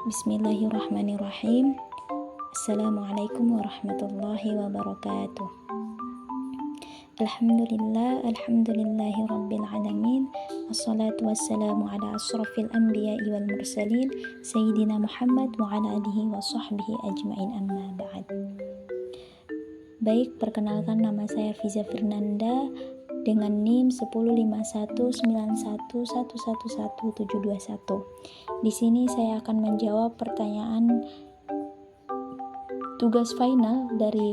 Bismillahirrahmanirrahim. Assalamualaikum warahmatullahi wabarakatuh. Alhamdulillahi rabbil alamin. Assalatu wassalamu ala asrafil anbiya'i wal mursalin Sayyidina Muhammad wa ala alihi wa sahbihi ajma'in, amma ba'd. Baik, perkenalkan, nama saya Fiza Firnanda dengan NIM 105191111721. Di sini saya akan menjawab pertanyaan tugas final dari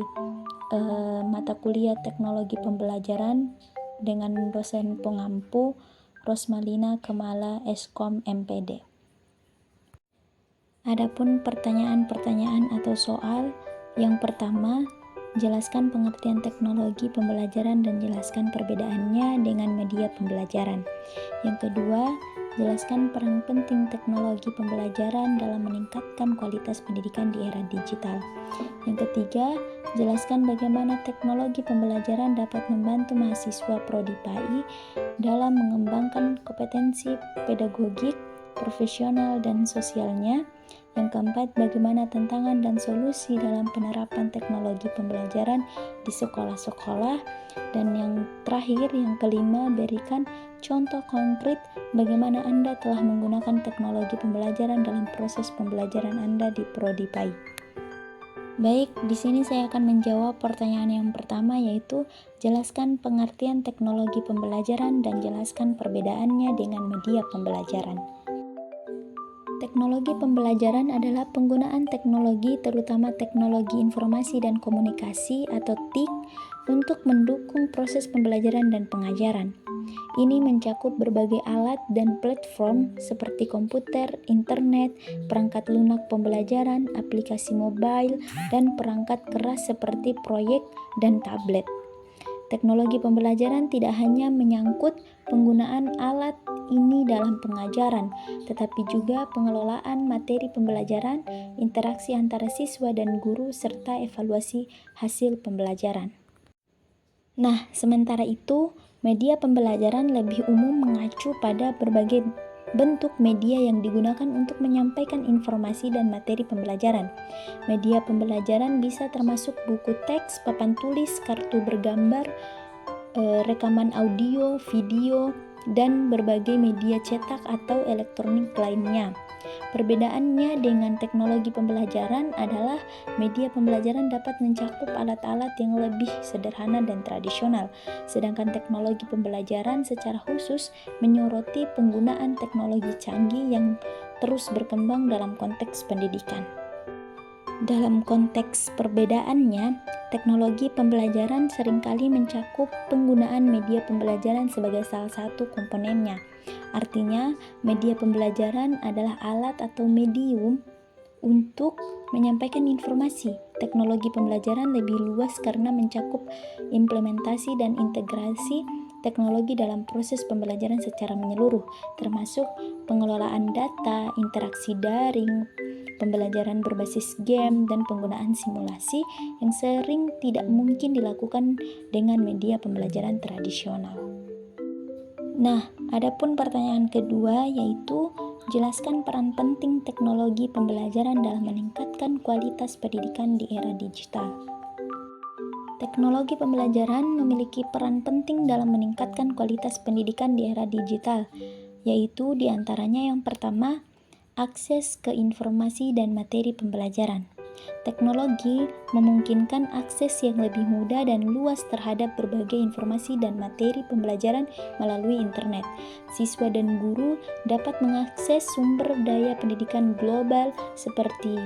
mata kuliah Teknologi Pembelajaran dengan dosen pengampu Rosmalina Kemala Eskom MPD. Adapun pertanyaan-pertanyaan atau soal, yang pertama, jelaskan pengertian teknologi pembelajaran dan jelaskan perbedaannya dengan media pembelajaran. Yang kedua, jelaskan peran penting teknologi pembelajaran dalam meningkatkan kualitas pendidikan di era digital. Yang ketiga, jelaskan bagaimana teknologi pembelajaran dapat membantu mahasiswa Prodi PAI dalam mengembangkan kompetensi pedagogik, profesional, dan sosialnya. Yang keempat, bagaimana tantangan dan solusi dalam penerapan teknologi pembelajaran di sekolah-sekolah. Dan yang terakhir, yang kelima, berikan contoh konkret bagaimana Anda telah menggunakan teknologi pembelajaran dalam proses pembelajaran Anda di Prodi PAI. Baik, di sini saya akan menjawab pertanyaan yang pertama, yaitu jelaskan pengertian teknologi pembelajaran dan jelaskan perbedaannya dengan media pembelajaran. Teknologi pembelajaran adalah penggunaan teknologi, terutama teknologi informasi dan komunikasi atau TIK, untuk mendukung proses pembelajaran dan pengajaran. Ini mencakup berbagai alat dan platform seperti komputer, internet, perangkat lunak pembelajaran, aplikasi mobile, dan perangkat keras seperti proyek dan tablet. Teknologi pembelajaran tidak hanya menyangkut penggunaan alat ini dalam pengajaran, tetapi juga pengelolaan materi pembelajaran, interaksi antara siswa dan guru, serta evaluasi hasil pembelajaran. Nah, sementara itu, media pembelajaran lebih umum mengacu pada berbagai bentuk media yang digunakan untuk menyampaikan informasi dan materi pembelajaran. Media pembelajaran bisa termasuk buku teks, papan tulis, kartu bergambar, rekaman audio, video, dan berbagai media cetak atau elektronik lainnya. Perbedaannya dengan teknologi pembelajaran adalah media pembelajaran dapat mencakup alat-alat yang lebih sederhana dan tradisional, sedangkan teknologi pembelajaran secara khusus menyoroti penggunaan teknologi canggih yang terus berkembang dalam konteks pendidikan. Dalam konteks perbedaannya, teknologi pembelajaran seringkali mencakup penggunaan media pembelajaran sebagai salah satu komponennya. Artinya, media pembelajaran adalah alat atau medium untuk menyampaikan informasi. Teknologi pembelajaran lebih luas karena mencakup implementasi dan integrasi teknologi dalam proses pembelajaran secara menyeluruh, termasuk pengelolaan data, interaksi daring, pembelajaran berbasis game, dan penggunaan simulasi yang sering tidak mungkin dilakukan dengan media pembelajaran tradisional. Nah, adapun pertanyaan kedua, yaitu jelaskan peran penting teknologi pembelajaran dalam meningkatkan kualitas pendidikan di era digital. Teknologi pembelajaran memiliki peran penting dalam meningkatkan kualitas pendidikan di era digital, yaitu diantaranya yang pertama, akses ke informasi dan materi pembelajaran. Teknologi memungkinkan akses yang lebih mudah dan luas terhadap berbagai informasi dan materi pembelajaran melalui internet. Siswa dan guru dapat mengakses sumber daya pendidikan global seperti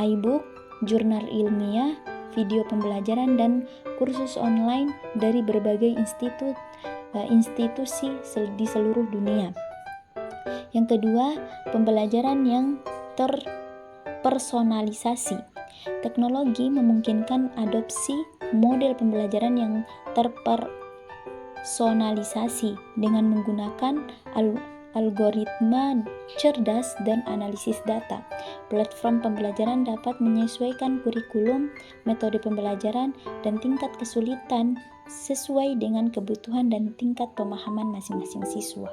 e-book, jurnal ilmiah, video pembelajaran, dan kursus online dari berbagai institusi di seluruh dunia. Yang kedua, pembelajaran yang terpersonalisasi. Teknologi memungkinkan adopsi model pembelajaran yang terpersonalisasi dengan menggunakan algoritma cerdas dan analisis data. Platform pembelajaran dapat menyesuaikan kurikulum, metode pembelajaran, dan tingkat kesulitan sesuai dengan kebutuhan dan tingkat pemahaman masing-masing siswa.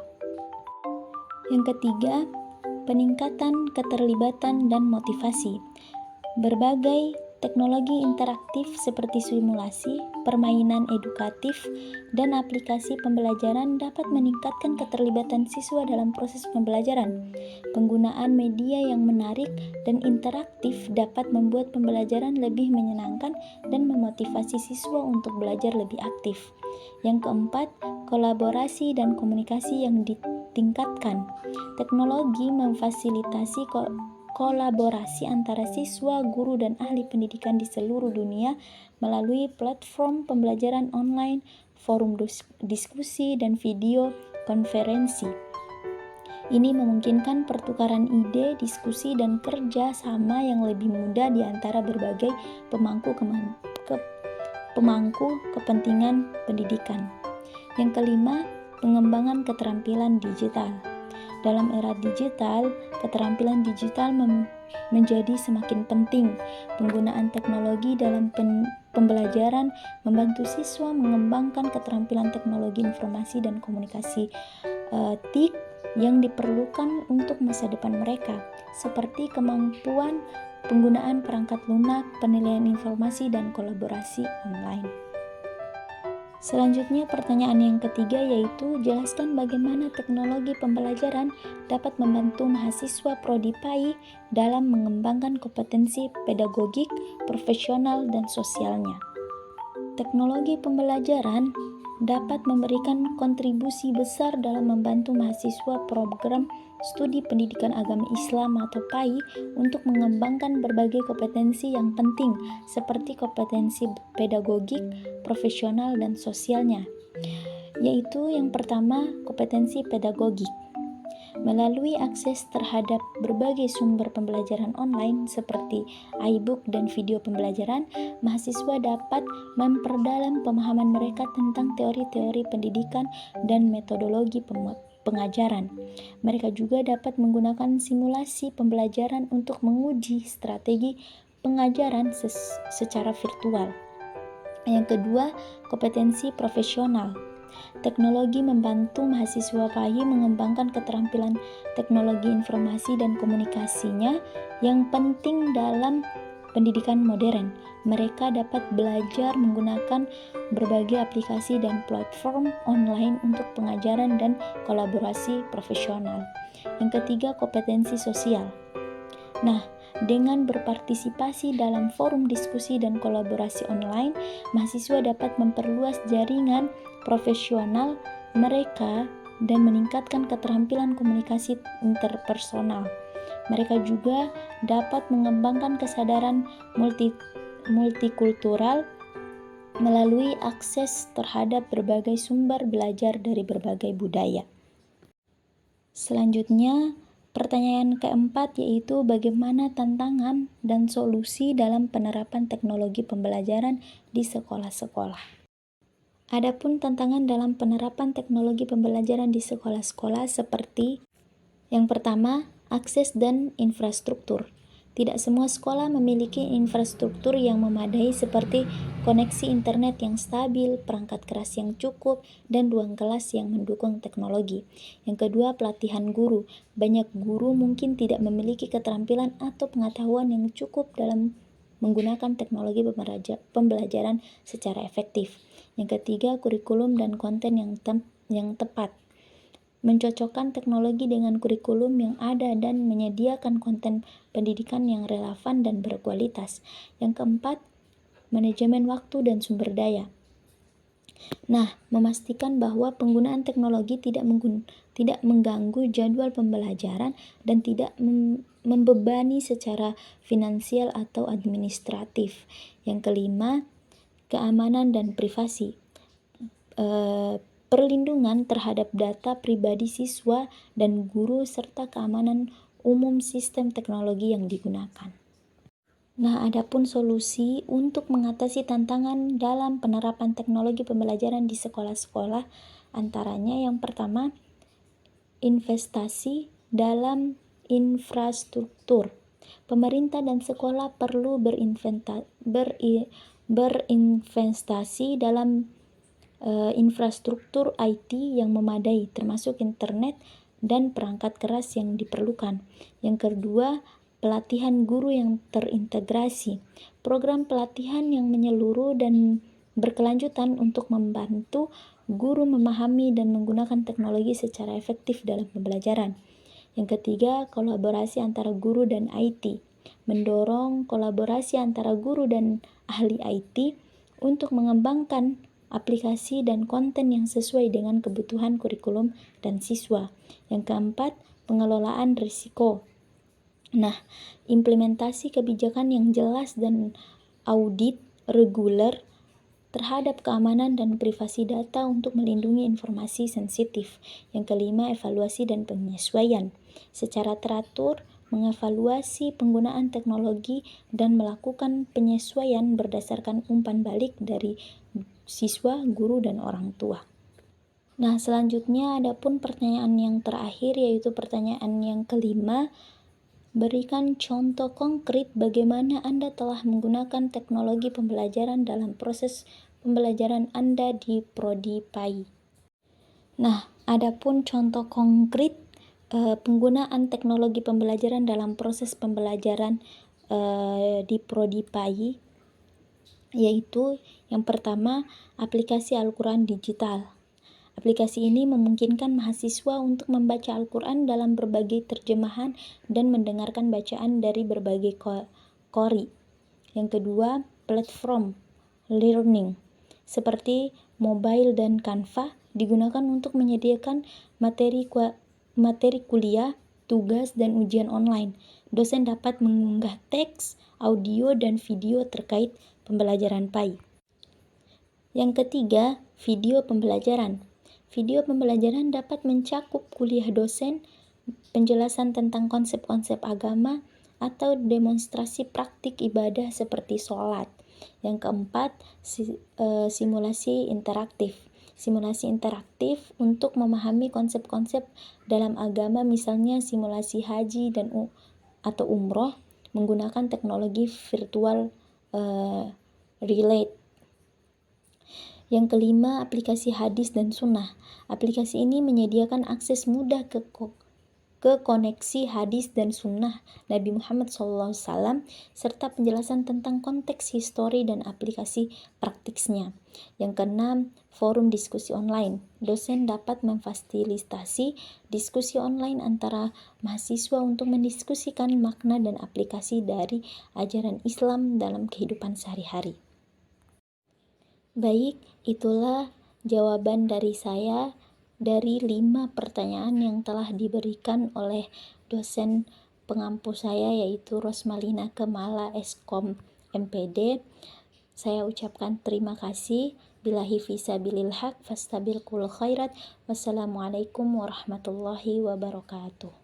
Yang ketiga, Peningkatan keterlibatan dan motivasi. Berbagai teknologi interaktif seperti simulasi, permainan edukatif, dan aplikasi pembelajaran dapat meningkatkan keterlibatan siswa dalam proses pembelajaran. Penggunaan media yang menarik dan interaktif dapat membuat pembelajaran lebih menyenangkan dan memotivasi siswa untuk belajar lebih aktif. Yang keempat, kolaborasi dan komunikasi yang ditingkatkan. Teknologi memfasilitasi kolaborasi antara siswa, guru, dan ahli pendidikan di seluruh dunia melalui platform pembelajaran online, forum diskusi, dan video konferensi. Ini memungkinkan pertukaran ide, diskusi, dan kerja sama yang lebih mudah di antara berbagai pemangku kepentingan pendidikan. Yang kelima, pengembangan keterampilan digital. Dalam era digital, keterampilan digital menjadi semakin penting. Penggunaan teknologi dalam pembelajaran membantu siswa mengembangkan keterampilan teknologi informasi dan komunikasi TIK yang diperlukan untuk masa depan mereka, seperti kemampuan penggunaan perangkat lunak, penilaian informasi, dan kolaborasi online. Selanjutnya, pertanyaan yang ketiga yaitu jelaskan bagaimana teknologi pembelajaran dapat membantu mahasiswa prodi PAI dalam mengembangkan kompetensi pedagogik, profesional, dan sosialnya. Teknologi pembelajaran dapat memberikan kontribusi besar dalam membantu mahasiswa program studi pendidikan agama Islam atau PAI untuk mengembangkan berbagai kompetensi yang penting seperti kompetensi pedagogik, profesional, dan sosialnya. Yaitu yang pertama, kompetensi pedagogik. Melalui akses terhadap berbagai sumber pembelajaran online seperti iBook dan video pembelajaran, mahasiswa dapat memperdalam pemahaman mereka tentang teori-teori pendidikan dan metodologi pengajaran. Mereka juga dapat menggunakan simulasi pembelajaran untuk menguji strategi pengajaran secara virtual. Yang kedua, kompetensi profesional. Teknologi membantu mahasiswa PAI mengembangkan keterampilan teknologi informasi dan komunikasinya yang penting dalam pendidikan modern. Mereka dapat belajar menggunakan berbagai aplikasi dan platform online untuk pengajaran dan kolaborasi profesional. Yang ketiga, kompetensi sosial. Dengan berpartisipasi dalam forum diskusi dan kolaborasi online, mahasiswa dapat memperluas jaringan profesional mereka dan meningkatkan keterampilan komunikasi interpersonal. Mereka juga dapat mengembangkan kesadaran multikultural melalui akses terhadap berbagai sumber belajar dari berbagai budaya. Selanjutnya, pertanyaan keempat yaitu bagaimana tantangan dan solusi dalam penerapan teknologi pembelajaran di sekolah-sekolah. Adapun tantangan dalam penerapan teknologi pembelajaran di sekolah-sekolah seperti yang pertama, akses dan infrastruktur. Tidak semua sekolah memiliki infrastruktur yang memadai seperti koneksi internet yang stabil, perangkat keras yang cukup, dan ruang kelas yang mendukung teknologi. Yang kedua, pelatihan guru. Banyak guru mungkin tidak memiliki keterampilan atau pengetahuan yang cukup dalam menggunakan teknologi pembelajaran secara efektif. Yang ketiga, kurikulum dan konten yang tepat. Mencocokkan teknologi dengan kurikulum yang ada dan menyediakan konten pendidikan yang relevan dan berkualitas. Yang keempat, manajemen waktu dan sumber daya. Memastikan bahwa penggunaan teknologi tidak mengganggu jadwal pembelajaran dan tidak membebani secara finansial atau administratif. Yang kelima, keamanan dan privasi. Perlindungan terhadap data pribadi siswa dan guru serta keamanan umum sistem teknologi yang digunakan. Adapun solusi untuk mengatasi tantangan dalam penerapan teknologi pembelajaran di sekolah-sekolah antaranya yang pertama, investasi dalam infrastruktur. Pemerintah dan sekolah perlu berinvestasi dalam infrastruktur IT yang memadai, termasuk internet dan perangkat keras yang diperlukan. Yang kedua, pelatihan guru yang terintegrasi. Program pelatihan yang menyeluruh dan berkelanjutan untuk membantu guru memahami dan menggunakan teknologi secara efektif dalam pembelajaran. Yang ketiga, kolaborasi antara guru dan IT. Mendorong kolaborasi antara guru dan ahli IT untuk mengembangkan aplikasi dan konten yang sesuai dengan kebutuhan kurikulum dan siswa. Yang keempat, pengelolaan risiko. Nah, implementasi kebijakan yang jelas dan audit reguler terhadap keamanan dan privasi data untuk melindungi informasi sensitif. Yang kelima, evaluasi dan penyesuaian. Secara teratur, mengevaluasi penggunaan teknologi dan melakukan penyesuaian berdasarkan umpan balik dari siswa, guru, dan orang tua. Nah, selanjutnya adapun pertanyaan yang terakhir, yaitu pertanyaan yang kelima. Berikan contoh konkret bagaimana Anda telah menggunakan teknologi pembelajaran dalam proses pembelajaran Anda di Prodi PAI. Nah, adapun contoh konkret penggunaan teknologi pembelajaran dalam proses pembelajaran di Prodi PAI, yaitu yang pertama, aplikasi Al-Quran digital. Aplikasi ini memungkinkan mahasiswa untuk membaca Al-Quran dalam berbagai terjemahan dan mendengarkan bacaan dari berbagai qori. Yang kedua, platform learning seperti mobile dan Canva digunakan untuk menyediakan materi kuliah, tugas, dan ujian online. Dosen dapat mengunggah teks, audio, dan video terkait pembelajaran PAI. Yang ketiga, video pembelajaran. Video pembelajaran dapat mencakup kuliah dosen, penjelasan tentang konsep-konsep agama, atau demonstrasi praktik ibadah seperti sholat. Yang keempat, simulasi interaktif. Simulasi interaktif untuk memahami konsep-konsep dalam agama, misalnya simulasi haji atau umroh menggunakan teknologi virtual relate. Yang kelima, aplikasi hadis dan sunnah. Aplikasi ini menyediakan akses mudah ke koneksi hadis dan sunnah Nabi Muhammad SAW serta penjelasan tentang konteks histori dan aplikasi praktiknya. Yang keenam, forum diskusi online. Dosen dapat memfasilitasi diskusi online antara mahasiswa untuk mendiskusikan makna dan aplikasi dari ajaran Islam dalam kehidupan sehari-hari. Baik, itulah jawaban dari saya dari 5 pertanyaan yang telah diberikan oleh dosen pengampu saya, yaitu Rosmalina Kemala Eskom MPD. Saya ucapkan terima kasih. Billahi fisabilil haq fastabiqul khairat. Wassalamualaikum warahmatullahi wabarakatuh.